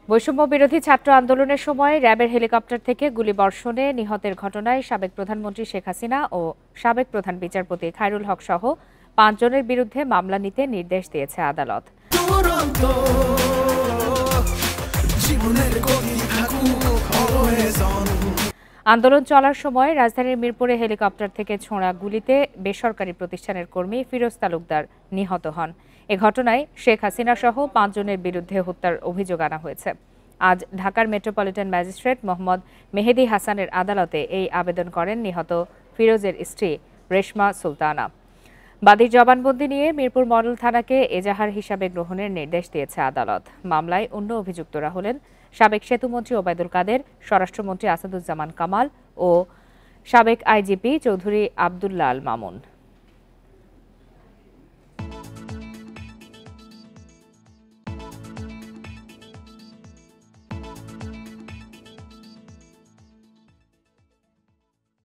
বৈষম্য বিরোধী ছাত্র আন্দোলনের সময় র্যাবের হেলিকপ্টার থেকে গুলিবর্ষণে নিহতের ঘটনায় সাবেক প্রধানমন্ত্রী শেখ হাসিনা ও সাবেক প্রধান বিচারপতি খায়রুল হক সহ ৫ জনের বিরুদ্ধে মামলা নিতে নির্দেশ দিয়েছে আদালত। আন্দোলন চলার সময় রাজধানীর মিরপুরে হেলিকপ্টার থেকে ছোঁড়া গুলিতে বেসরকারি প্রতিষ্ঠানের কর্মী ফিরোজ তালুকদার নিহত হন। এ ঘটনায় শেখ হাসিনা সহ ৫ জনের বিরুদ্ধে হত্যার অভিযোগ আনা হয়েছে। আজ ঢাকার মেট্রোপলিটন ম্যাজিস্ট্রেট মোহাম্মদ মেহেদী হাসানের আদালতে এই আবেদন করেন নিহত ফিরোজের স্ত্রী রেশমা সুলতানা। বাদীর জবানবন্দি নিয়ে মিরপুর মডেল থানাকে এজাহার হিসাবে গ্রহণের নির্দেশ দিয়েছে আদালত। মামলায় অন্য অভিযুক্তরা হলেন সাবেক সেতুমন্ত্রী ওবায়দুল কাদের, স্বরাষ্ট্রমন্ত্রী আসাদুজ্জামান কামাল ও সাবেক আইজিপি চৌধুরী আবদুল্লাহ আল মামুন।